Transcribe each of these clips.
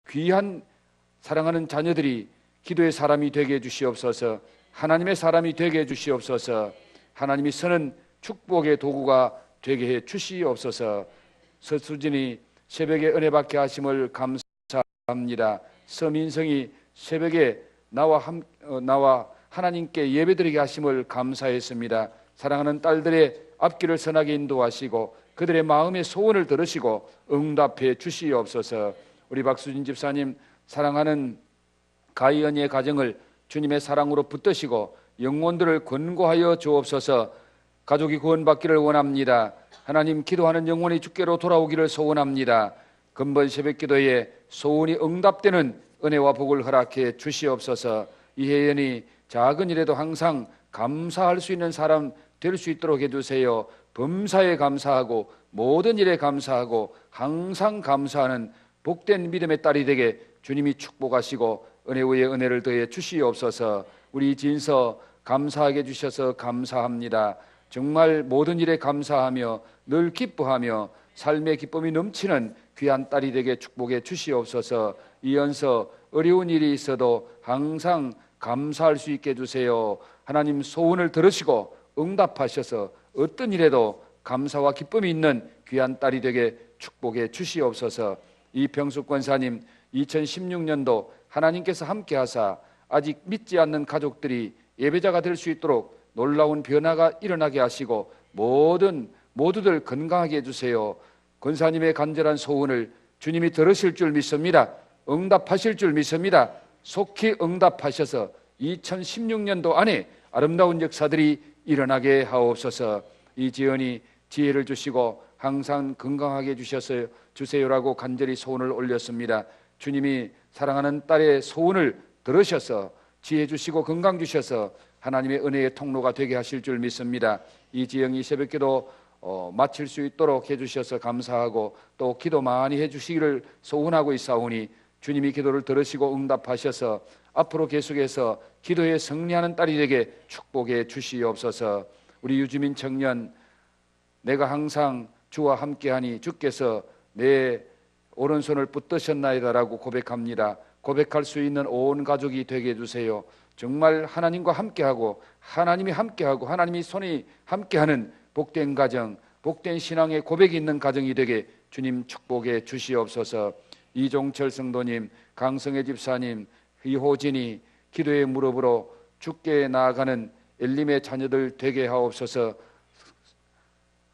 귀한 사랑하는 자녀들이 기도의 사람이 되게 해주시옵소서. 하나님의 사람이 되게 해주시옵소서. 하나님이 쓰는 축복의 도구가 되게 해 주시옵소서. 서수진이 새벽에 은혜 받게 하심을 감사합니다. 서민성이 새벽에 나와 하나님께 예배드리게 하심을 감사했습니다. 사랑하는 딸들의 앞길을 선하게 인도하시고 그들의 마음의 소원을 들으시고 응답해 주시옵소서. 우리 박수진 집사님 사랑하는 가희언니의 가정을 주님의 사랑으로 붙드시고 영혼들을 권고하여 주옵소서. 가족이 구원받기를 원합니다. 하나님, 기도하는 영혼이 주께로 돌아오기를 소원합니다. 근본 새벽기도에 소원이 응답되는 은혜와 복을 허락해 주시옵소서. 이혜연이 작은 일에도 항상 감사할 수 있는 사람 될 수 있도록 해주세요. 범사에 감사하고 모든 일에 감사하고 항상 감사하는 복된 믿음의 딸이 되게 주님이 축복하시고 은혜 위에 은혜를 더해 주시옵소서. 우리 진서 감사하게 해주셔서 감사합니다. 정말 모든 일에 감사하며 늘 기뻐하며 삶의 기쁨이 넘치는 귀한 딸이 되게 축복해 주시옵소서. 이연서 어려운 일이 있어도 항상 감사할 수 있게 해주세요. 하나님, 소원을 들으시고 응답하셔서 어떤 일에도 감사와 기쁨이 있는 귀한 딸이 되게 축복해 주시옵소서. 이병숙 권사님, 2016년도 하나님께서 함께 하사 아직 믿지 않는 가족들이 예배자가 될 수 있도록 놀라운 변화가 일어나게 하시고 모두들 건강하게 해주세요. 권사님의 간절한 소원을 주님이 들으실 줄 믿습니다. 응답하실 줄 믿습니다. 속히 응답하셔서 2016년도 안에 아름다운 역사들이 일어나게 하옵소서. 이 지연이 지혜를 주시고 항상 건강하게 주세요라고 간절히 소원을 올렸습니다. 주님이 사랑하는 딸의 소원을 들으셔서 지혜 주시고 건강 주셔서 하나님의 은혜의 통로가 되게 하실 줄 믿습니다. 이지영이 새벽기도 마칠 수 있도록 해주셔서 감사하고 또 기도 많이 해주시기를 소원하고 있사오니 주님이 기도를 들으시고 응답하셔서 앞으로 계속해서 기도에 승리하는 딸이 되게 축복해 주시옵소서. 우리 유주민 청년, 내가 항상 주와 함께하니 주께서 내 오른손을 붙드셨나이다라고 고백합니다. 고백할 수 있는 온 가족이 되게 해주세요. 정말 하나님과 함께하고 하나님이 함께하고 하나님이 손이 함께하는 복된 가정, 복된 신앙의 고백이 있는 가정이 되게 주님 축복해 주시옵소서. 이종철 성도님, 강성애 집사님, 이호진이 기도의 무릎으로 주께 나아가는 엘림의 자녀들 되게 하옵소서.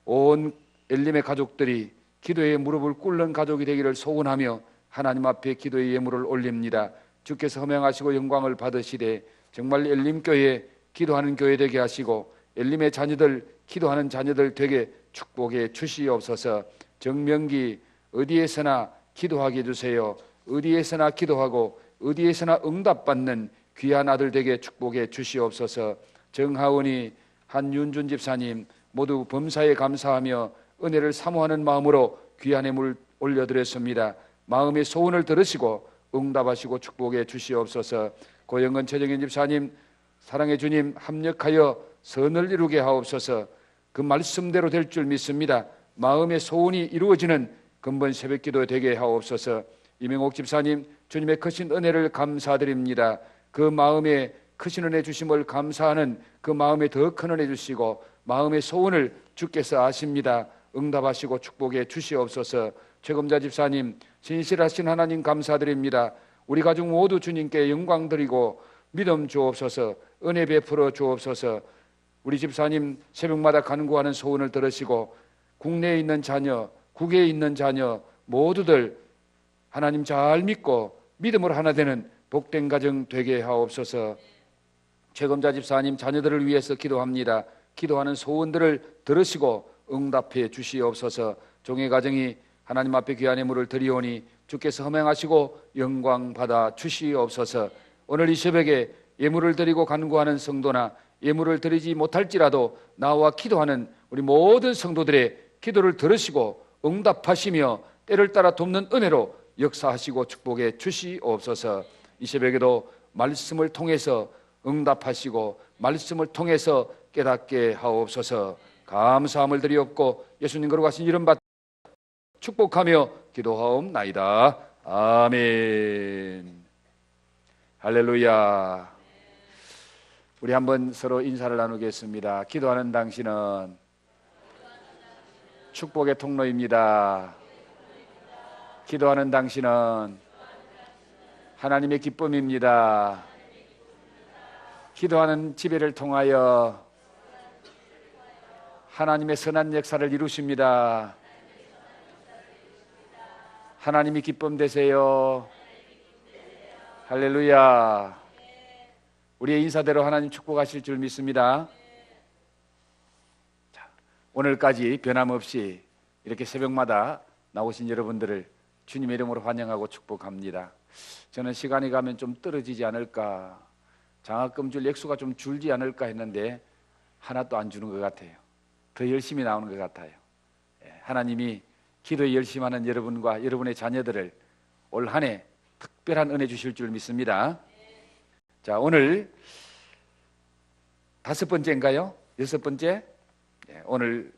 온 엘림의 가족들이 기도의 무릎을 꿇는 가족이 되기를 소원하며 하나님 앞에 기도의 예물을 올립니다. 주께서 허명하시고 영광을 받으시되 정말 엘림교회 기도하는 교회 되게 하시고 엘림의 자녀들 기도하는 자녀들 되게 축복해 주시옵소서. 정명기 어디에서나 기도하게 해주세요. 어디에서나 기도하고 어디에서나 응답받는 귀한 아들 되게 축복해 주시옵소서. 정하원이 한윤준 집사님 모두 범사에 감사하며 은혜를 사모하는 마음으로 귀한 예물 올려드렸습니다. 마음의 소원을 들으시고 응답하시고 축복해 주시옵소서. 고영은 최정현 집사님, 사랑의 주님 합력하여 선을 이루게 하옵소서. 그 말씀대로 될 줄 믿습니다. 마음의 소원이 이루어지는 근본 새벽기도 되게 하옵소서. 이명옥 집사님, 주님의 크신 은혜를 감사드립니다. 그 마음에 크신 은혜 주심을 감사하는 그 마음에 더 큰 은혜 주시고 마음의 소원을 주께서 아십니다. 응답하시고 축복해 주시옵소서. 최검자 집사님, 신실하신 하나님 감사드립니다. 우리 가족 모두 주님께 영광 드리고 믿음 주옵소서. 은혜 베풀어 주옵소서. 우리 집사님 새벽마다 간구하는 소원을 들으시고 국내에 있는 자녀, 국외에 있는 자녀 모두들 하나님 잘 믿고 믿음으로 하나 되는 복된 가정 되게 하옵소서. 최검자 집사님 자녀들을 위해서 기도합니다. 기도하는 소원들을 들으시고 응답해 주시옵소서. 종의 가정이 하나님 앞에 귀한 예물을 드리오니 주께서 허명하시고 영광 받아 주시옵소서. 오늘 이 새벽에 예물을 드리고 간구하는 성도나 예물을 드리지 못할지라도 나와 기도하는 우리 모든 성도들의 기도를 들으시고 응답하시며 때를 따라 돕는 은혜로 역사하시고 축복해 주시옵소서. 이 새벽에도 말씀을 통해서 응답하시고 말씀을 통해서 깨닫게 하옵소서. 감사함을 드리옵고 예수님 거룩하신 이름 받 축복하며 기도하옵나이다. 아멘. 할렐루야. 우리 한번 서로 인사를 나누겠습니다. 기도하는 당신은 축복의 통로입니다. 기도하는 당신은 하나님의 기쁨입니다. 기도하는 지배를 통하여 하나님의 선한 역사를 이루십니다. 하나님이 기쁨 되세요. 할렐루야. 우리의 인사대로 하나님 축복하실 줄 믿습니다. 자, 오늘까지 변함없이 이렇게 새벽마다 나오신 여러분들을 주님의 이름으로 환영하고 축복합니다. 저는 시간이 가면 좀 떨어지지 않을까, 장학금 줄 액수가 좀 줄지 않을까 했는데 하나도 안 주는 것 같아요. 더 열심히 나오는 것 같아요. 하나님이 기도에 열심히 하는 여러분과 여러분의 자녀들을 올 한 해 특별한 은혜 주실 줄 믿습니다. 자, 오늘 5번째인가요? 6번째? 오늘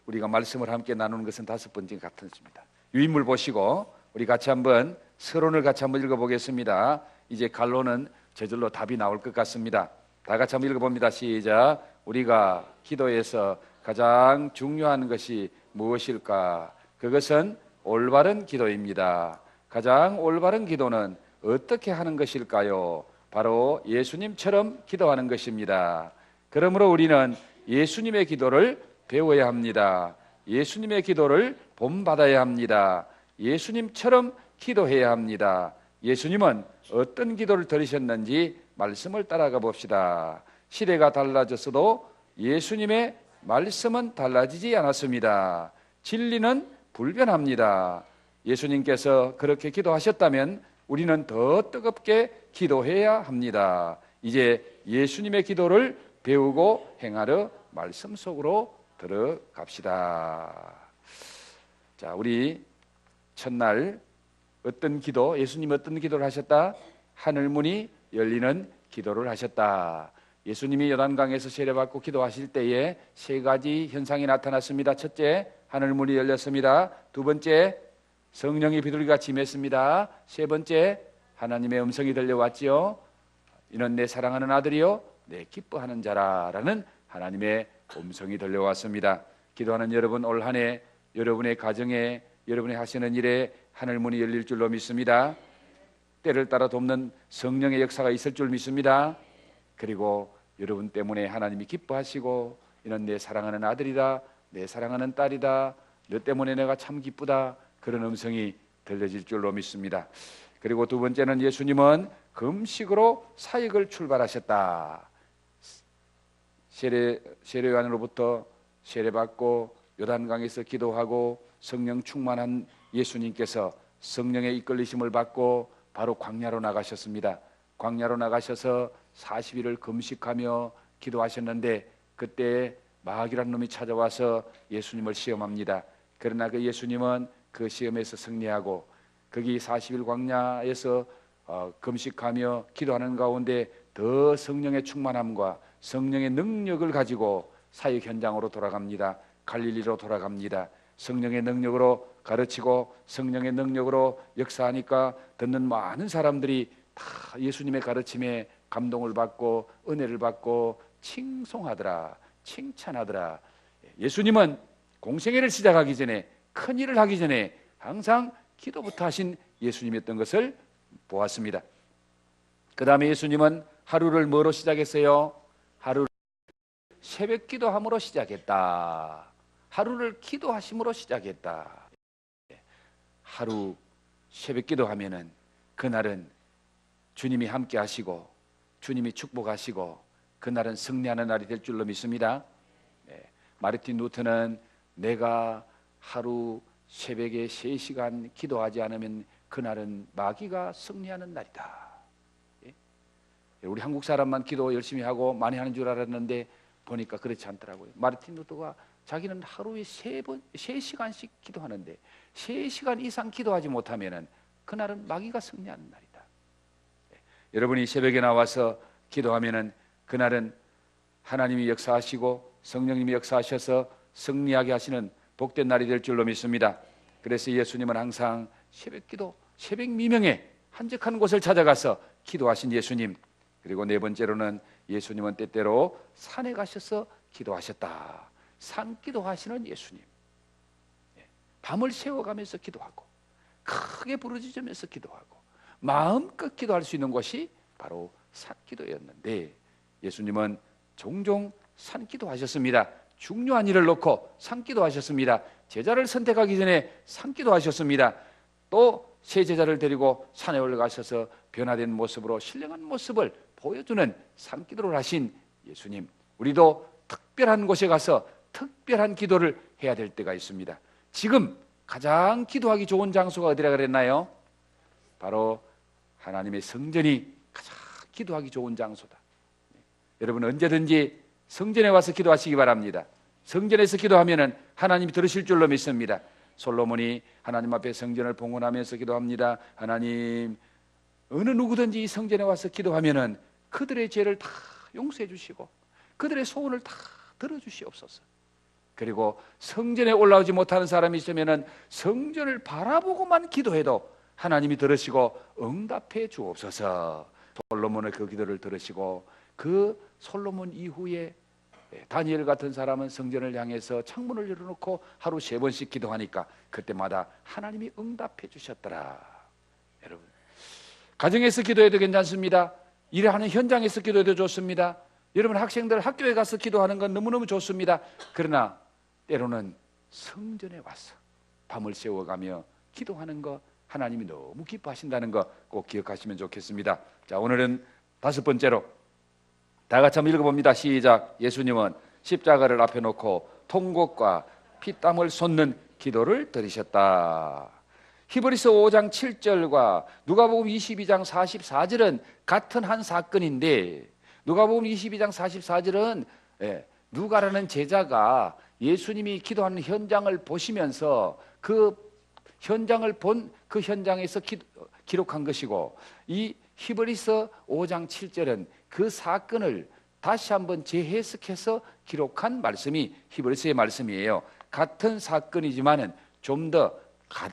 우리가 말씀을 함께 나누는 것은 5번째 같습니다. 유인물 보시고 우리 같이 한번 서론을 같이 한번 읽어보겠습니다. 이제 갈로는 저절로 답이 나올 것 같습니다. 다 같이 한번 읽어봅니다. 시작. 우리가 기도에서 가장 중요한 것이 무엇일까? 그것은 올바른 기도입니다. 가장 올바른 기도는 어떻게 하는 것일까요? 바로 예수님처럼 기도하는 것입니다. 그러므로 우리는 예수님의 기도를 배워야 합니다. 예수님의 기도를 본받아야 합니다. 예수님처럼 기도해야 합니다. 예수님은 어떤 기도를 들으셨는지 말씀을 따라가 봅시다. 시대가 달라졌어도 예수님의 말씀은 달라지지 않았습니다. 진리는 불변합니다. 예수님께서 그렇게 기도하셨다면 우리는 더 뜨겁게 기도해야 합니다. 이제 예수님의 기도를 배우고 행하려 말씀 속으로 들어갑시다. 자, 우리 첫날 어떤 기도, 예수님 어떤 기도를 하셨다? 하늘문이 열리는 기도를 하셨다. 예수님이 요단강에서 세례받고 기도하실 때에 3가지 현상이 나타났습니다. 첫째, 하늘문이 열렸습니다. 2번째, 성령이 비둘기같이 임했습니다. 3번째, 하나님의 음성이 들려왔지요. 이는 내 사랑하는 아들이요 내 기뻐하는 자라라는 하나님의 음성이 들려왔습니다. 기도하는 여러분, 올 한 해 여러분의 가정에, 여러분이 하시는 일에 하늘문이 열릴 줄로 믿습니다. 때를 따라 돕는 성령의 역사가 있을 줄 믿습니다. 그리고 여러분 때문에 하나님이 기뻐하시고 이는 내 사랑하는 아들이다, 내 사랑하는 딸이다, 너 때문에 내가 참 기쁘다, 그런 음성이 들려질 줄로 믿습니다. 그리고 2번째는 예수님은 금식으로 사역을 출발하셨다. 세례요한으로부터 세례받고 요단강에서 기도하고 성령 충만한 예수님께서 성령의 이끌리심을 받고 바로 광야로 나가셨습니다. 광야로 나가셔서 40일을 금식하며 기도하셨는데 그때 마귀라는 놈이 찾아와서 예수님을 시험합니다. 그러나 그 예수님은 그 시험에서 승리하고 거기 40일 광야에서 금식하며 기도하는 가운데 더 성령의 충만함과 성령의 능력을 가지고 사역 현장으로 돌아갑니다. 갈릴리로 돌아갑니다. 성령의 능력으로 가르치고 성령의 능력으로 역사하니까 듣는 많은 사람들이 다 예수님의 가르침에 감동을 받고 은혜를 받고 칭송하더라, 칭찬하더라. 예수님은 공생애를 시작하기 전에, 큰 일을 하기 전에 항상 기도부터 하신 예수님이었던 것을 보았습니다. 그 다음에 예수님은 하루를 뭐로 시작했어요? 하루를 새벽 기도함으로 시작했다. 하루를 기도하심으로 시작했다. 하루 새벽 기도하면은 그날은 주님이 함께 하시고 주님이 축복하시고 그날은 승리하는 날이 될 줄로 믿습니다. 마르틴 루터는 내가 하루 새벽에 3시간 기도하지 않으면 그날은 마귀가 승리하는 날이다. 우리 한국 사람만 기도 열심히 하고 많이 하는 줄 알았는데 보니까 그렇지 않더라고요. 마르틴 루터가 자기는 하루에 3시간씩 기도하는데 3시간 이상 기도하지 못하면 그날은 마귀가 승리하는 날이다. 여러분이 새벽에 나와서 기도하면 그날은 하나님이 역사하시고 성령님이 역사하셔서 승리하게 하시는 복된 날이 될 줄로 믿습니다. 그래서 예수님은 항상 새벽 기도, 새벽 미명에 한적한 곳을 찾아가서 기도하신 예수님, 그리고 네 번째로는 예수님은 때때로 산에 가셔서 기도하셨다. 산기도 하시는 예수님, 밤을 새워가면서 기도하고 크게 부르짖으면서 기도하고 마음껏 기도할 수 있는 곳이 바로 산기도였는데, 예수님은 종종 산기도 하셨습니다. 중요한 일을 놓고 산기도 하셨습니다. 제자를 선택하기 전에 산기도 하셨습니다. 또 새 제자를 데리고 산에 올라가셔서 변화된 모습으로 신령한 모습을 보여주는 산기도를 하신 예수님, 우리도 특별한 곳에 가서 특별한 기도를 해야 될 때가 있습니다. 지금 가장 기도하기 좋은 장소가 어디라 그랬나요? 바로 하나님의 성전이 가장 기도하기 좋은 장소다. 여러분, 언제든지 성전에 와서 기도하시기 바랍니다. 성전에서 기도하면 하나님이 들으실 줄로 믿습니다. 솔로몬이 하나님 앞에 성전을 봉헌하면서 기도합니다. 하나님, 어느 누구든지 이 성전에 와서 기도하면 그들의 죄를 다 용서해 주시고 그들의 소원을 다 들어주시옵소서. 그리고 성전에 올라오지 못하는 사람이 있으면 성전을 바라보고만 기도해도 하나님이 들으시고 응답해 주옵소서. 솔로몬의 그 기도를 들으시고 그 솔로몬 이후에 다니엘 같은 사람은 성전을 향해서 창문을 열어놓고 하루 3번씩 기도하니까 그때마다 하나님이 응답해 주셨더라. 여러분, 가정에서 기도해도 괜찮습니다. 일하는 현장에서 기도해도 좋습니다. 여러분, 학생들 학교에 가서 기도하는 건 너무너무 좋습니다. 그러나 때로는 성전에 와서 밤을 새워가며 기도하는 거 하나님이 너무 기뻐하신다는 거 꼭 기억하시면 좋겠습니다. 자, 오늘은 5번째로 다 같이 한번 읽어봅니다. 시작. 예수님은 십자가를 앞에 놓고 통곡과 피땀을 쏟는 기도를 드리셨다. 히브리서 5장 7절과 누가복음 22장 44절은 같은 한 사건인데, 누가복음 22장 44절은 누가라는 제자가 예수님이 기도하는 현장을 보시면서 그 현장을 본 그 현장에서 기록한 것이고, 이 히브리서 5장 7절은 그 사건을 다시 한번 재해석해서 기록한 말씀이 히브리서의 말씀이에요. 같은 사건이지만은 좀 더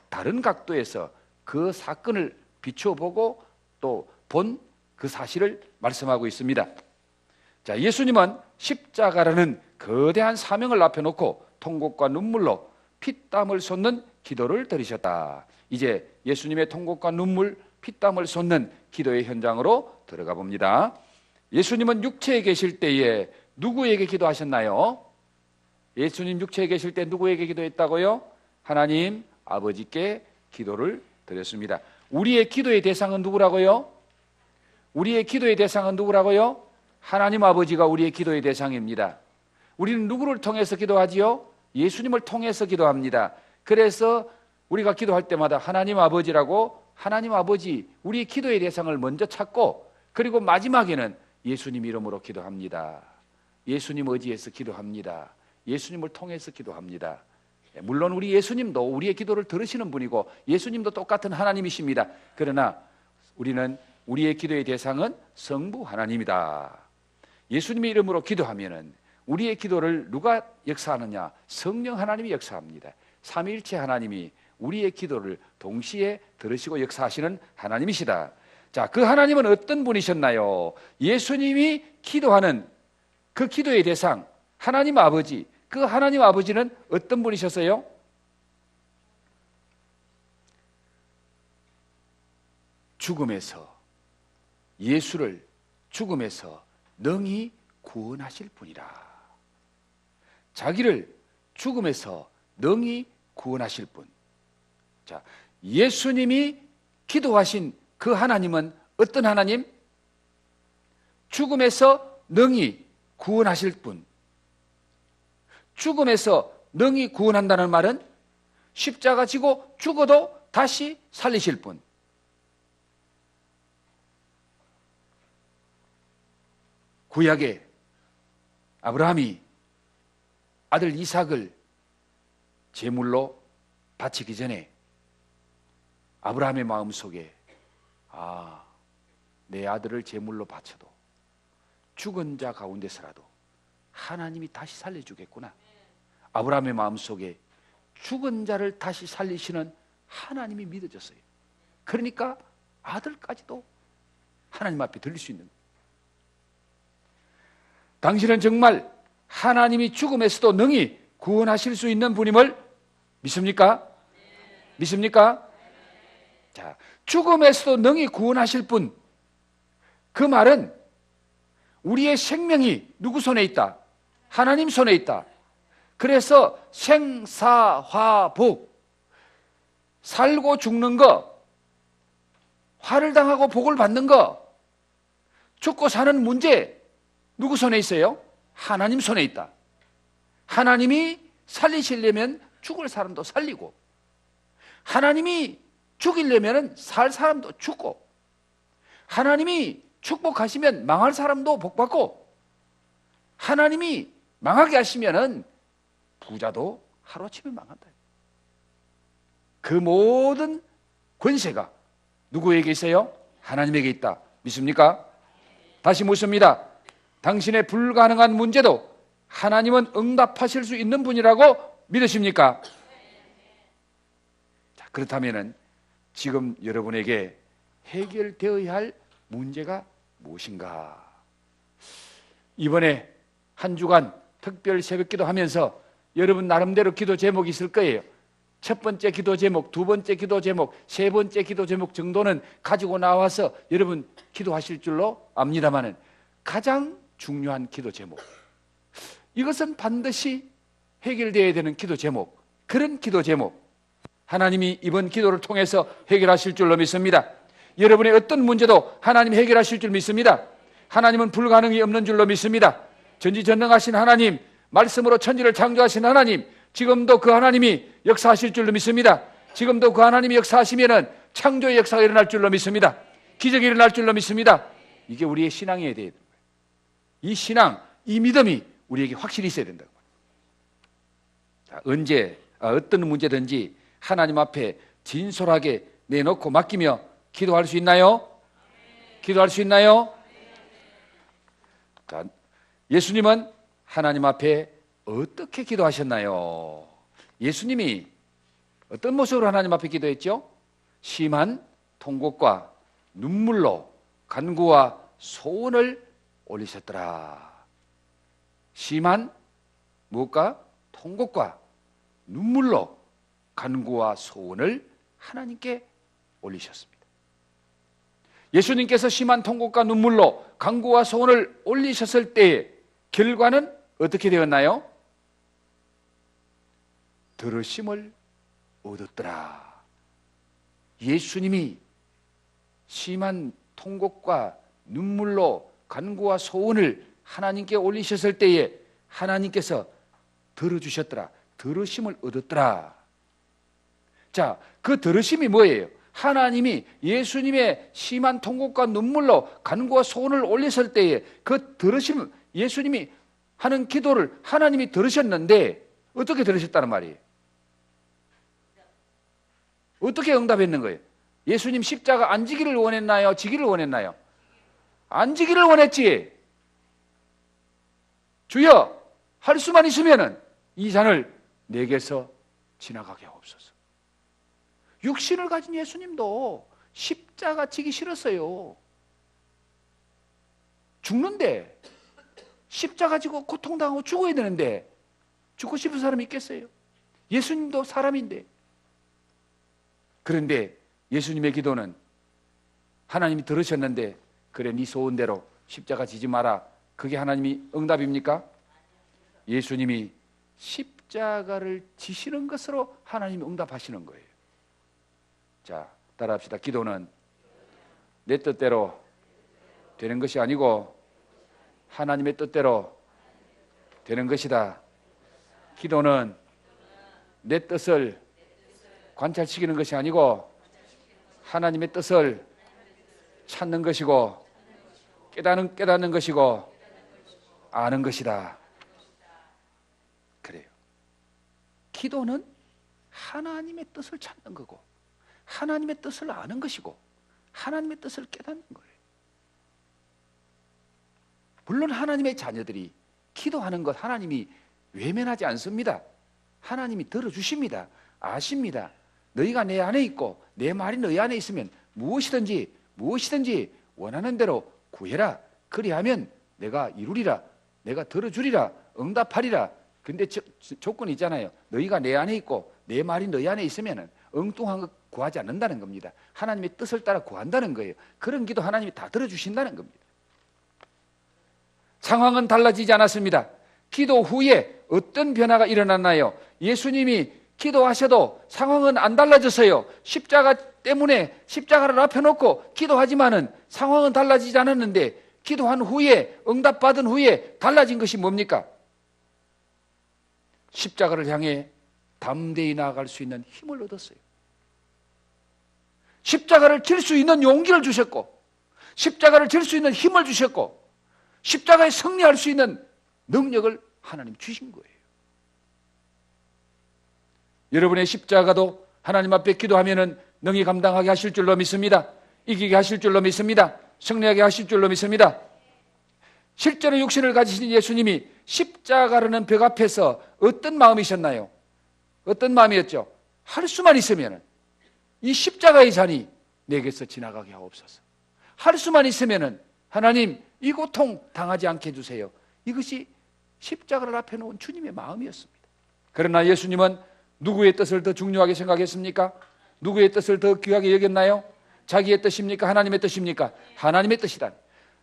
다른 각도에서 그 사건을 비춰보고 또 본 그 사실을 말씀하고 있습니다. 자, 예수님은 십자가라는 거대한 사명을 앞에 놓고 통곡과 눈물로 피땀을 쏟는 기도를 드리셨다. 이제 예수님의 통곡과 눈물, 피땀을 쏟는 기도의 현장으로 들어가 봅니다. 예수님은 육체에 계실 때에 누구에게 기도하셨나요? 예수님 육체에 계실 때 누구에게 기도했다고요? 하나님 아버지께 기도를 드렸습니다. 우리의 기도의 대상은 누구라고요? 우리의 기도의 대상은 누구라고요? 하나님 아버지가 우리의 기도의 대상입니다. 우리는 누구를 통해서 기도하지요? 예수님을 통해서 기도합니다. 그래서 우리가 기도할 때마다 하나님 아버지라고, 하나님 아버지, 우리의 기도의 대상을 먼저 찾고, 그리고 마지막에는 예수님 이름으로 기도합니다. 예수님 의지해서 기도합니다. 예수님을 통해서 기도합니다. 물론 우리 예수님도 우리의 기도를 들으시는 분이고 예수님도 똑같은 하나님이십니다. 그러나 우리는 우리의 기도의 대상은 성부 하나님이다. 예수님의 이름으로 기도하면은 우리의 기도를 누가 역사하느냐? 성령 하나님이 역사합니다. 삼위일체 하나님이 우리의 기도를 동시에 들으시고 역사하시는 하나님이시다. 자, 그 하나님은 어떤 분이셨나요? 예수님이 기도하는 그 기도의 대상, 하나님 아버지, 그 하나님 아버지는 어떤 분이셨어요? 죽음에서, 예수를 죽음에서 능히 구원하실 분이라. 자기를 죽음에서 능히 구원하실 분. 자, 예수님이 기도하신 그 하나님은 어떤 하나님? 죽음에서 능히 구원하실 분. 죽음에서 능히 구원한다는 말은 십자가 지고 죽어도 다시 살리실 분. 구약에 아브라함이 아들 이삭을 제물로 바치기 전에 아브라함의 마음속에 내 아들을 제물로 바쳐도 죽은 자 가운데서라도 하나님이 다시 살려주겠구나. 아브라함의 마음속에 죽은 자를 다시 살리시는 하나님이 믿어졌어요. 그러니까 아들까지도 하나님 앞에 드릴 수 있는 거예요. 당신은 정말 하나님이 죽음에서도 능히 구원하실 수 있는 분임을 믿습니까? 믿습니까? 자, 죽음에서도 능히 구원하실 분, 그 말은 우리의 생명이 누구 손에 있다? 하나님 손에 있다. 그래서 생사화복, 살고 죽는 거, 화를 당하고 복을 받는 거, 죽고 사는 문제 누구 손에 있어요? 하나님 손에 있다. 하나님이 살리시려면 죽을 사람도 살리고, 하나님이 죽이려면 살 사람도 죽고, 하나님이 축복하시면 망할 사람도 복받고, 하나님이 망하게 하시면 부자도 하루아침에 망한다. 그 모든 권세가 누구에게 있어요? 하나님에게 있다. 믿습니까? 다시 묻습니다. 당신의 불가능한 문제도 하나님은 응답하실 수 있는 분이라고 믿으십니까? 자, 그렇다면 지금 여러분에게 해결되어야 할 문제가 무엇인가? 이번에 한 주간 특별 새벽기도 하면서 여러분 나름대로 기도 제목이 있을 거예요. 첫 번째 기도 제목, 두 번째 기도 제목, 세 번째 기도 제목 정도는 가지고 나와서 여러분 기도하실 줄로 압니다마는 가장 중요한 기도 제목, 이것은 반드시 해결되어야 되는 기도 제목, 그런 기도 제목 하나님이 이번 기도를 통해서 해결하실 줄로 믿습니다. 여러분의 어떤 문제도 하나님이 해결하실 줄 믿습니다. 하나님은 불가능이 없는 줄로 믿습니다. 전지전능하신 하나님, 말씀으로 천지를 창조하신 하나님, 지금도 그 하나님이 역사하실 줄로 믿습니다. 지금도 그 하나님이 역사하시면 창조의 역사가 일어날 줄로 믿습니다. 기적이 일어날 줄로 믿습니다. 이게 우리의 신앙이어야 돼요. 이 신앙, 이 믿음이 우리에게 확실히 있어야 된다고. 자, 언제 어떤 문제든지 하나님 앞에 진솔하게 내놓고 맡기며 기도할 수 있나요? 기도할 수 있나요? 자, 예수님은 하나님 앞에 어떻게 기도하셨나요? 예수님이 어떤 모습으로 하나님 앞에 기도했죠? 심한 통곡과 눈물로 간구와 소원을 올리셨더라. 심한 무엇과? 통곡과 눈물로 간구와 소원을 하나님께 올리셨습니다. 예수님께서 심한 통곡과 눈물로 간구와 소원을 올리셨을 때의 결과는 어떻게 되었나요? 들으심을 얻었더라. 예수님이 심한 통곡과 눈물로 간구와 소원을 하나님께 올리셨을 때에 하나님께서 들어주셨더라. 들으심을 얻었더라. 자, 그 들으심이 뭐예요? 하나님이 예수님의 심한 통곡과 눈물로 간구와 소원을 올렸을 때에 그 들으심, 예수님이 하는 기도를 하나님이 들으셨는데 어떻게 들으셨다는 말이에요? 어떻게 응답했는 거예요? 예수님 십자가 안 지기를 원했나요? 지기를 원했나요? 안 지기를 원했지. 주여, 할 수만 있으면은 이 잔을 내게서 지나가게 하옵소서. 육신을 가진 예수님도 십자가 지기 싫었어요. 죽는데, 십자가 지고 고통당하고 죽어야 되는데 죽고 싶은 사람이 있겠어요? 예수님도 사람인데. 그런데 예수님의 기도는 하나님이 들으셨는데, 그래 네 소원대로 십자가 지지 마라, 그게 하나님이 응답입니까? 예수님이 십자가를 지시는 것으로 하나님이 응답하시는 거예요. 자, 따라합시다. 기도는 내 뜻대로 되는 것이 아니고 하나님의 뜻대로 되는 것이다. 기도는 내 뜻을 관찰시키는 것이 아니고 하나님의 뜻을 찾는 것이고 깨닫는 것이고 아는 것이다. 그래요. 기도는 하나님의 뜻을 찾는 거고 하나님의 뜻을 아는 것이고 하나님의 뜻을 깨닫는 거예요. 물론 하나님의 자녀들이 기도하는 것 하나님이 외면하지 않습니다. 하나님이 들어주십니다. 아십니다. 너희가 내 안에 있고 내 말이 너희 안에 있으면 무엇이든지 원하는 대로 구해라. 그리하면 내가 이루리라. 내가 들어주리라. 응답하리라. 근데 조건이 있잖아요. 너희가 내 안에 있고 내 말이 너희 안에 있으면 엉뚱한 거 구하지 않는다는 겁니다. 하나님의 뜻을 따라 구한다는 거예요. 그런 기도 하나님이 다 들어주신다는 겁니다. 상황은 달라지지 않았습니다. 기도 후에 어떤 변화가 일어났나요? 예수님이 기도하셔도 상황은 안 달라졌어요. 십자가 때문에 십자가를 앞에 놓고 기도하지만은 상황은 달라지지 않았는데 기도한 후에 응답받은 후에 달라진 것이 뭡니까? 십자가를 향해 담대히 나아갈 수 있는 힘을 얻었어요. 십자가를 질 수 있는 용기를 주셨고 십자가를 질 수 있는 힘을 주셨고 십자가에 승리할 수 있는 능력을 하나님 주신 거예요. 여러분의 십자가도 하나님 앞에 기도하면은 능히 감당하게 하실 줄로 믿습니다. 이기게 하실 줄로 믿습니다. 승리하게 하실 줄로 믿습니다. 실제로 육신을 가지신 예수님이 십자가라는 벽 앞에서 어떤 마음이셨나요? 어떤 마음이었죠? 할 수만 있으면 이 십자가의 잔이 내게서 지나가게 하옵소서. 할 수만 있으면 하나님 이 고통 당하지 않게 해주세요. 이것이 십자가를 앞에 놓은 주님의 마음이었습니다. 그러나 예수님은 누구의 뜻을 더 중요하게 생각했습니까? 누구의 뜻을 더 귀하게 여겼나요? 자기의 뜻입니까? 하나님의 뜻입니까? 하나님의 뜻이다.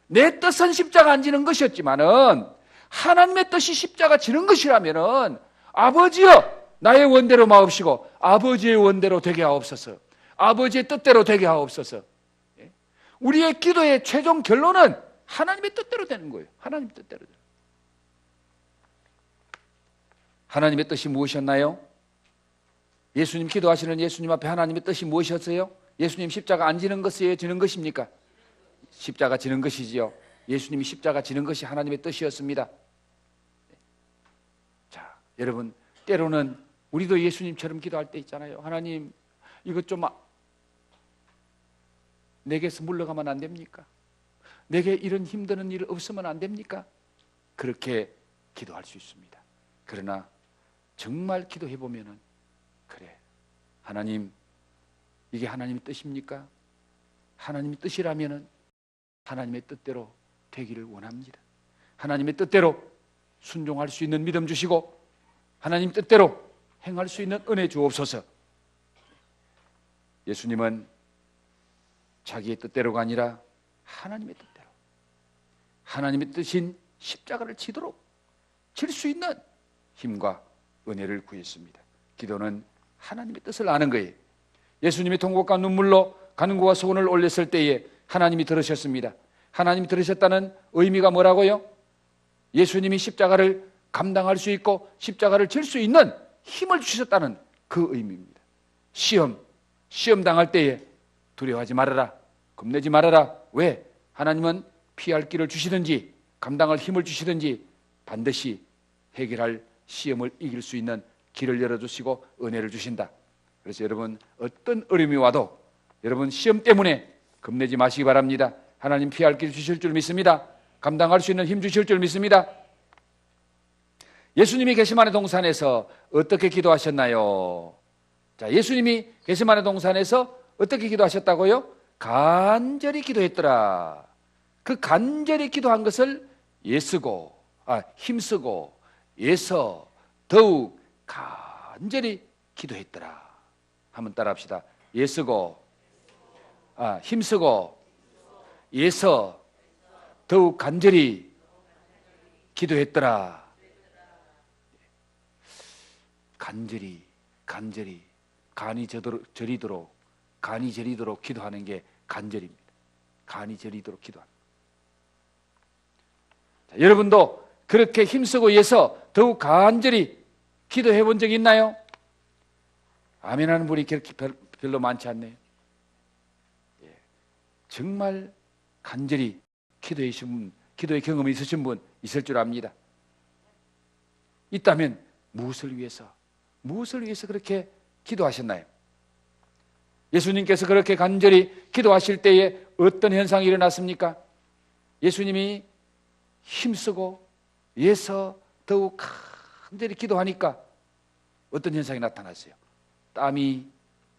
내 뜻은 십자가 안 지는 것이었지만은 하나님의 뜻이 십자가 지는 것이라면은 아버지여 나의 원대로 마옵시고 아버지의 원대로 되게 하옵소서. 아버지의 뜻대로 되게 하옵소서. 우리의 기도의 최종 결론은 하나님의 뜻대로 되는 거예요. 하나님의 뜻대로. 하나님의 뜻이 무엇이었나요? 예수님 기도하시는 예수님 앞에 하나님의 뜻이 무엇이었어요? 예수님 십자가 안 지는 것이에요? 지는 것입니까? 십자가 지는 것이지요. 예수님이 십자가 지는 것이 하나님의 뜻이었습니다. 자, 여러분 때로는 우리도 예수님처럼 기도할 때 있잖아요. 하나님 이것 좀 내게서 물러가면 안 됩니까? 내게 이런 힘드는 일 없으면 안 됩니까? 그렇게 기도할 수 있습니다. 그러나 정말 기도해 보면은 그래 하나님 이게 하나님의 뜻입니까? 하나님의 뜻이라면은 하나님의 뜻대로 되기를 원합니다. 하나님의 뜻대로 순종할 수 있는 믿음 주시고 하나님 뜻대로 행할 수 있는 은혜 주옵소서. 예수님은 자기의 뜻대로가 아니라 하나님의 뜻대로 하나님의 뜻인 십자가를 지도록 질 수 있는 힘과 은혜를 구했습니다. 기도는 하나님의 뜻을 아는 거예요. 예수님이 통곡과 눈물로 간구와 소원을 올렸을 때에 하나님이 들으셨습니다. 하나님이 들으셨다는 의미가 뭐라고요? 예수님이 십자가를 감당할 수 있고 십자가를 질 수 있는 힘을 주셨다는 그 의미입니다. 시험 당할 때에 두려워하지 말아라. 겁내지 말아라. 왜? 하나님은 피할 길을 주시든지 감당할 힘을 주시든지 반드시 해결할 시험을 이길 수 있는 길을 열어주시고 은혜를 주신다. 그래서 여러분 어떤 어려움이 와도 여러분 시험 때문에 겁내지 마시기 바랍니다. 하나님 피할 길 주실 줄 믿습니다. 감당할 수 있는 힘 주실 줄 믿습니다. 예수님이 게세마네 동산에서 어떻게 기도하셨나요? 자, 예수님이 게세마네 동산에서 어떻게 기도하셨다고요? 간절히 기도했더라. 그 간절히 기도한 것을 힘쓰고 애써 더욱 간절히 기도했더라. 한번 따라합시다. 힘쓰고 애써 더욱 간절히 기도했더라. 간절히 간이 저리도록 기도하는 게 간절입니다. 간이 저리도록 기도하는. 자, 여러분도 그렇게 힘쓰고 애써 더욱 간절히 기도해 본 적이 있나요? 아멘 하는 분이 그렇게 별로 많지 않네요. 정말 간절히 기도의 경험이 있으신 분 있을 줄 압니다. 있다면 무엇을 위해서 그렇게 기도하셨나요? 예수님께서 그렇게 간절히 기도하실 때에 어떤 현상이 일어났습니까? 예수님이 힘쓰고 애써 더욱 간절히 기도하니까 어떤 현상이 나타났어요? 땀이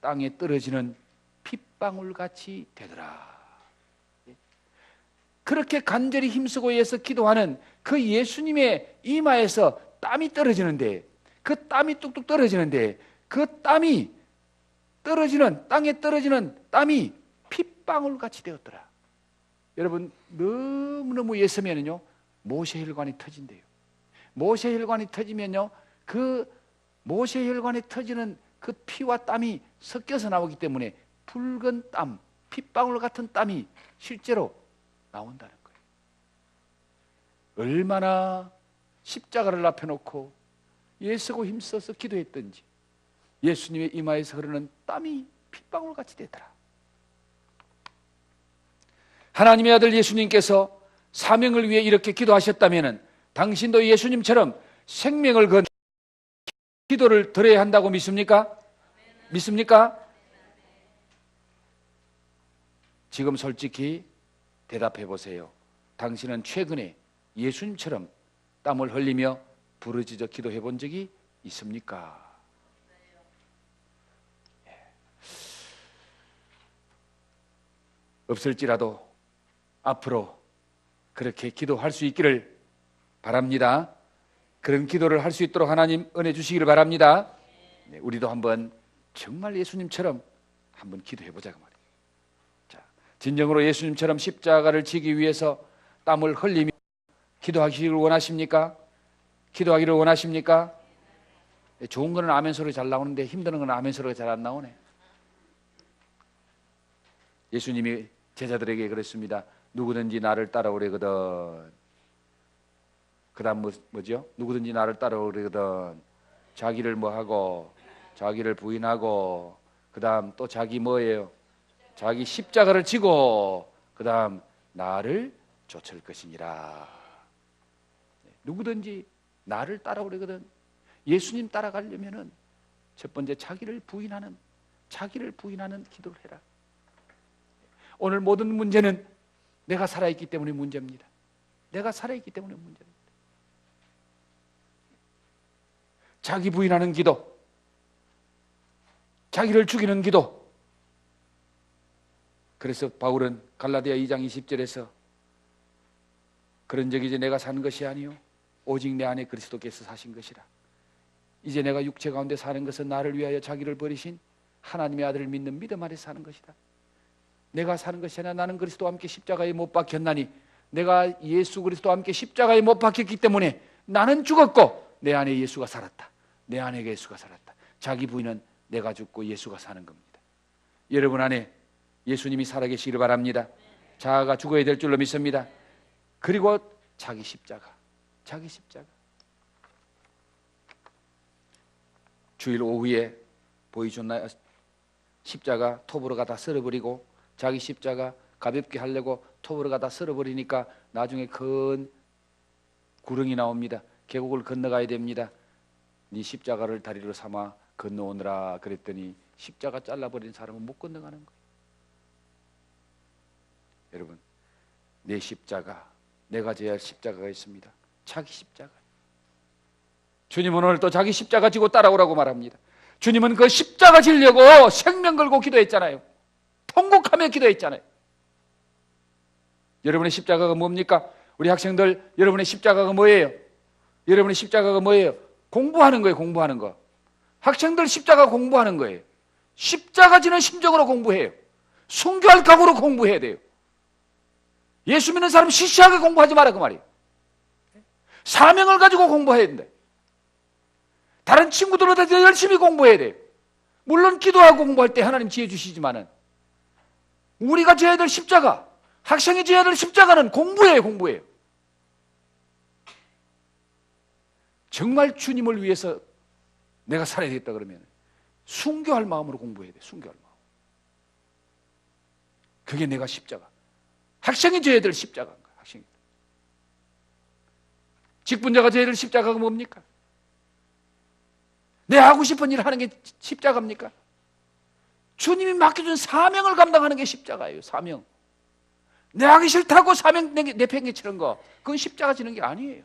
땅에 떨어지는 핏방울같이 되더라. 그렇게 간절히 힘쓰고 애써 기도하는 그 예수님의 이마에서 땀이 떨어지는데, 그 땀이 뚝뚝 떨어지는데, 그 땀이 떨어지는, 땅에 떨어지는 땀이 핏방울같이 되었더라. 여러분, 너무너무 애쓰면요 모세 혈관이 터진대요. 모세 혈관이 터지면요, 그 모세 혈관에 터지는 그 피와 땀이 섞여서 나오기 때문에 붉은 땀, 핏방울 같은 땀이 실제로 나온다는 거예요. 얼마나 십자가를 앞에 놓고 애쓰고 힘써서 기도했던지 예수님의 이마에서 흐르는 땀이 핏방울같이 되더라. 하나님의 아들 예수님께서 사명을 위해 이렇게 기도하셨다면 당신도 예수님처럼 생명을 건 기도를 드려야 한다고 믿습니까? 믿습니까? 지금 솔직히 대답해 보세요. 당신은 최근에 예수님처럼 땀을 흘리며 부르짖어 기도해 본 적이 있습니까? 없을지라도 앞으로 그렇게 기도할 수 있기를 바랍니다. 그런 기도를 할 수 있도록 하나님 은혜 주시기를 바랍니다. 네, 우리도 한번 정말 예수님처럼 한번 기도해 보자고 말이에요. 자, 진정으로 예수님처럼 십자가를 지기 위해서 땀을 흘리며 기도하기를 원하십니까? 기도하기를 원하십니까? 네, 좋은 거는 아멘 소리 잘 나오는데 힘드는 거는 아멘 소리가 잘 안 나오네. 예수님이 제자들에게 그랬습니다. 누구든지 나를 따라오려거든. 그 다음 뭐죠? 누구든지 나를 따라오려거든 자기를 뭐하고 자기를 부인하고 그 다음 또 자기 뭐예요? 자기 십자가를 지고 그 다음 나를 좇을 것이니라. 누구든지 나를 따라오려거든. 예수님 따라가려면은 첫 번째 자기를 부인하는 기도를 해라. 오늘 모든 문제는 내가 살아있기 때문에 문제입니다. 내가 살아있기 때문에 문제입니다. 자기 부인하는 기도, 자기를 죽이는 기도. 그래서 바울은 갈라디아 2장 20절에서 그런 적이 이제 내가 사는 것이 아니요 오직 내 안에 그리스도께서 사신 것이라. 이제 내가 육체 가운데 사는 것은 나를 위하여 자기를 버리신 하나님의 아들을 믿는 믿음 안에 사는 것이다. 내가 사는 것이 아니라 나는 그리스도와 함께 십자가에 못 박혔나니 내가 예수 그리스도와 함께 십자가에 못 박혔기 때문에 나는 죽었고 내 안에 예수가 살았다. 내 안에 예수가 살았다. 자기 부인은 내가 죽고 예수가 사는 겁니다. 여러분 안에 예수님이 살아계시기를 바랍니다. 자아가 죽어야 될 줄로 믿습니다. 그리고 자기 십자가. 주일 오후에 보여줬나요? 십자가 톱으로 갖다 썰어버리고 자기 십자가 가볍게 하려고 톱으로 갖다 썰어버리니까 나중에 큰 구렁이 나옵니다. 계곡을 건너가야 됩니다. 네 십자가를 다리로 삼아 건너오느라 그랬더니 십자가 잘라버린 사람은 못 건너가는 거예요. 여러분, 내 십자가, 내가 져야 할 십자가가 있습니다. 자기 십자가. 주님은 오늘 또 자기 십자가 지고 따라오라고 말합니다. 주님은 그 십자가 지려고 생명 걸고 기도했잖아요. 통곡하며 기도했잖아요. 여러분의 십자가가 뭡니까? 우리 학생들, 여러분의 십자가가 뭐예요? 여러분의 십자가가 뭐예요? 공부하는 거예요. 공부하는 거. 학생들 십자가 공부하는 거예요. 십자가 지는 심정으로 공부해요. 순교할 각오로 공부해야 돼요. 예수 믿는 사람 시시하게 공부하지 마라 그 말이에요. 사명을 가지고 공부해야 된다. 다른 친구들보다 더 열심히 공부해야 돼요. 물론 기도하고 공부할 때 하나님 지혜 주시지만은 우리가 져야 될 십자가, 학생이 져야 될 십자가는 공부예요. 정말 주님을 위해서 내가 살아야 되겠다 그러면 순교할 마음으로 공부해야 돼. 순교할 마음. 그게 내가 십자가. 학생이 져야 될 십자가인 거야. 학생이. 직분자가 져야 될 십자가가 뭡니까? 내 하고 싶은 일 하는 게 십자가입니까? 주님이 맡겨준 사명을 감당하는 게 십자가예요. 사명. 내 하기 싫다고 사명 내팽개치는 거, 그건 십자가 지는 게 아니에요.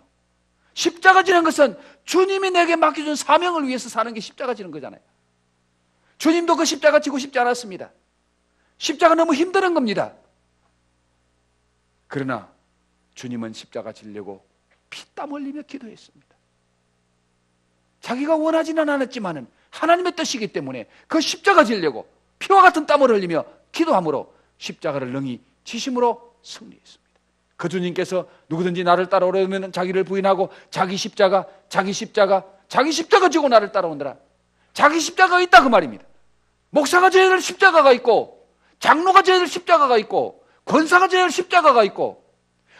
십자가 지는 것은 주님이 내게 맡겨준 사명을 위해서 사는 게 십자가 지는 거잖아요. 주님도 그 십자가 지고 싶지 않았습니다. 십자가 너무 힘드는 겁니다. 그러나 주님은 십자가 지려고 피땀 흘리며 기도했습니다. 자기가 원하지는 않았지만 하나님의 뜻이기 때문에 그 십자가 지려고 피와 같은 땀을 흘리며 기도함으로 십자가를 능히 지심으로 승리했습니다. 그 주님께서 누구든지 나를 따라오려면 자기를 부인하고 자기 십자가 지고 나를 따라온다라. 자기 십자가가 있다 그 말입니다. 목사가 져야 될 십자가가 있고, 장로가 져야 될 십자가가 있고, 권사가 져야 될 십자가가 있고,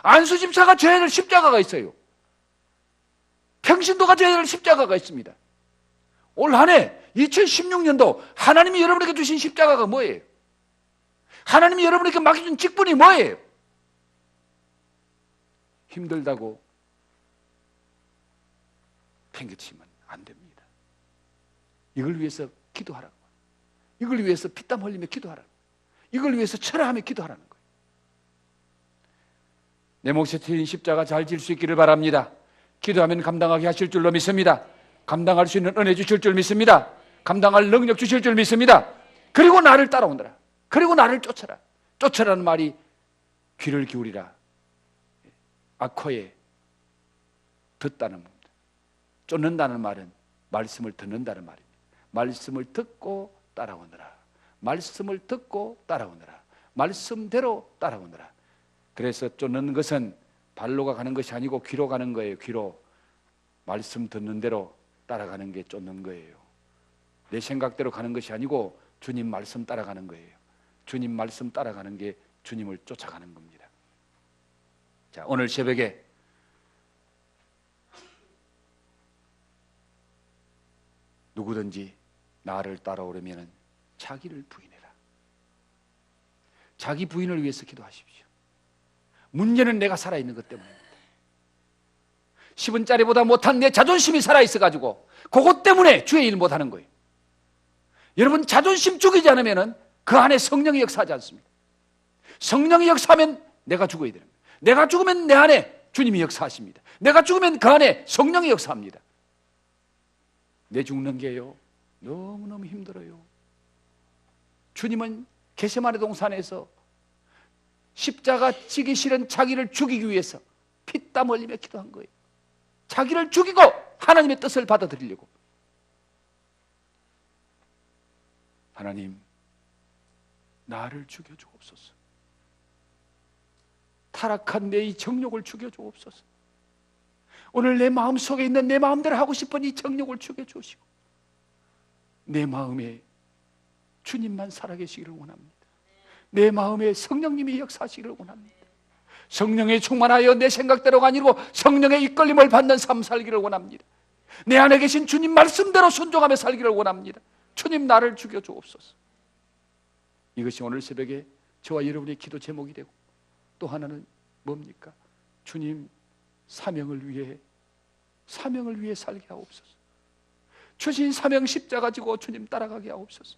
안수집사가 져야 될 십자가가 있어요. 평신도가 져야 될 십자가가 있습니다. 올 한 해 2016년도 하나님이 여러분에게 주신 십자가가 뭐예요? 하나님이 여러분에게 맡겨준 직분이 뭐예요? 힘들다고 팽개치면 안 됩니다. 이걸 위해서 기도하라고. 이걸 위해서 피땀 흘리며 기도하라고. 이걸 위해서 철회하며 기도하라는 거예요. 내 몫에 틀린 십자가 잘 질 수 있기를 바랍니다. 기도하면 감당하게 하실 줄로 믿습니다. 감당할 수 있는 은혜 주실 줄 믿습니다. 감당할 능력 주실 줄 믿습니다. 그리고 나를 따라오너라. 그리고 나를 쫓아라. 쫓아라는 말이 귀를 기울이라. 악호에 듣다는 겁니다. 쫓는다는 말은 말씀을 듣는다는 말입니다. 말씀을 듣고 따라오느라. 말씀을 듣고 따라오느라. 말씀대로 따라오느라. 그래서 쫓는 것은 발로가 가는 것이 아니고 귀로 가는 거예요. 귀로. 말씀 듣는 대로 따라가는 게 쫓는 거예요. 내 생각대로 가는 것이 아니고 주님 말씀 따라가는 거예요. 주님 말씀 따라가는 게 주님을 쫓아가는 겁니다. 자, 오늘 새벽에 누구든지 나를 따라오려면 자기를 부인해라. 자기 부인을 위해서 기도하십시오. 문제는 내가 살아있는 것 때문입니다. 10원짜리보다 못한 내 자존심이 살아있어가지고 그것 때문에 주의 일 못하는 거예요. 여러분, 자존심 죽이지 않으면 그 안에 성령이 역사하지 않습니다. 성령이 역사하면 내가 죽어야 됩니다. 내가 죽으면 내 안에 주님이 역사하십니다. 내가 죽으면 그 안에 성령이 역사합니다. 내 죽는 게요 너무너무 힘들어요. 주님은 겟세마네 동산에서 십자가 지기 싫은 자기를 죽이기 위해서 피땀 흘리며 기도한 거예요. 자기를 죽이고 하나님의 뜻을 받아들이려고. 하나님, 나를 죽여주옵소서. 타락한 내 이 정욕을 죽여주옵소서. 오늘 내 마음속에 있는 내 마음대로 하고 싶은 이 정욕을 죽여주시고 내 마음에 주님만 살아계시기를 원합니다. 내 마음에 성령님이 역사하시기를 원합니다. 성령에 충만하여 내 생각대로가 아니고 성령의 이끌림을 받는 삶 살기를 원합니다. 내 안에 계신 주님 말씀대로 순종하며 살기를 원합니다. 주님, 나를 죽여주옵소서. 이것이 오늘 새벽에 저와 여러분의 기도 제목이 되고, 또 하나는 뭡니까? 주님, 사명을 위해 살게 하옵소서. 주신 사명 십자가 지고 주님 따라가게 하옵소서.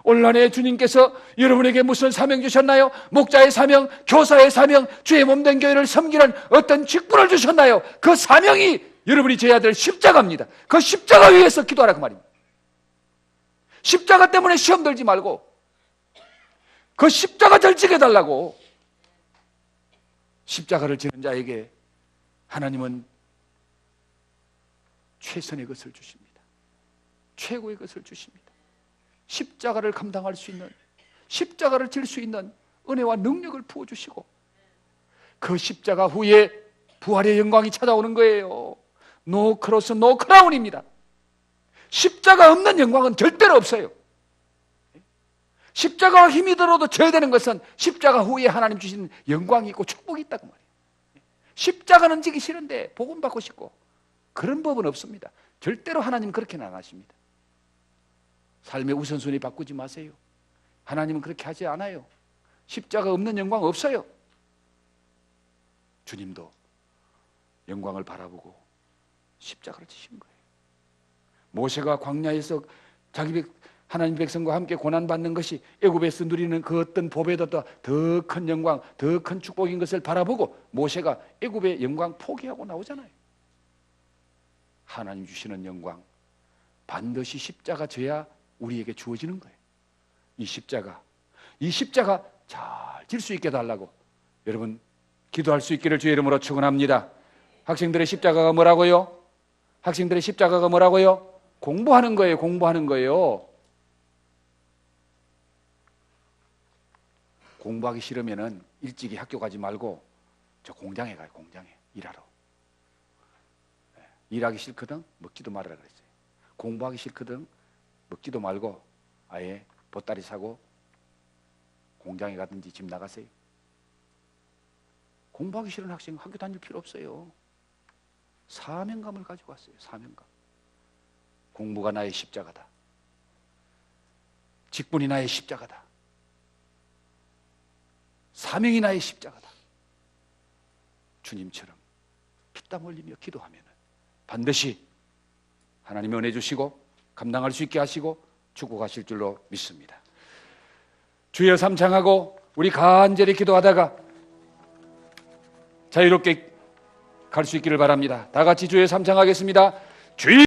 올 한 해 주님께서 여러분에게 무슨 사명 주셨나요? 목자의 사명, 교사의 사명, 주의 몸된 교회를 섬기는 어떤 직분을 주셨나요? 그 사명이 여러분이 져야 될 십자가입니다. 그 십자가 위에서 기도하라 그 말입니다. 십자가 때문에 시험 들지 말고 그 십자가 절직해 달라고. 십자가를 지는 자에게 하나님은 최선의 것을 주십니다. 최고의 것을 주십니다. 십자가를 감당할 수 있는, 십자가를 질 수 있는 은혜와 능력을 부어주시고 그 십자가 후에 부활의 영광이 찾아오는 거예요. 노 크로스 노 크라운입니다. 십자가 없는 영광은 절대로 없어요. 십자가와 힘이 들어도 져야 되는 것은 십자가 후에 하나님 주신 영광이 있고 축복이 있다고 말이에요. 십자가는 지기 싫은데 복음 받고 싶고 그런 법은 없습니다. 절대로 하나님은 그렇게는 안 하십니다. 삶의 우선순위 바꾸지 마세요. 하나님은 그렇게 하지 않아요. 십자가 없는 영광 없어요. 주님도 영광을 바라보고 십자가를 지신 거예요. 모세가 광야에서 하나님 백성과 함께 고난받는 것이 애굽에서 누리는 그 어떤 법에보다 더 큰 영광, 더 큰 축복인 것을 바라보고 모세가 애굽의 영광 포기하고 나오잖아요. 하나님 주시는 영광 반드시 십자가 져야 우리에게 주어지는 거예요. 이 십자가, 이 십자가 잘 질 수 있게 달라고 여러분 기도할 수 있기를 주의 이름으로 축원합니다. 학생들의 십자가가 뭐라고요? 학생들의 십자가가 뭐라고요? 공부하는 거예요. 공부하는 거예요. 공부하기 싫으면은 일찍이 학교 가지 말고 저 공장에 가요. 공장에 일하러. 일하기 싫거든 먹지도 말아라 그랬어요. 공부하기 싫거든 먹지도 말고 아예 보따리 사고 공장에 가든지 집 나가세요. 공부하기 싫은 학생 학교 다닐 필요 없어요. 사명감을 가지고 왔어요. 사명감. 공부가 나의 십자가다. 직분이 나의 십자가다. 사명이 나의 십자가다. 주님처럼 피땀 흘리며 기도하면 반드시 하나님의 은혜 주시고 감당할 수 있게 하시고 축복하실 줄로 믿습니다. 주여 삼창하고 우리 간절히 기도하다가 자유롭게 갈 수 있기를 바랍니다. 다 같이 주여 삼창하겠습니다. 주여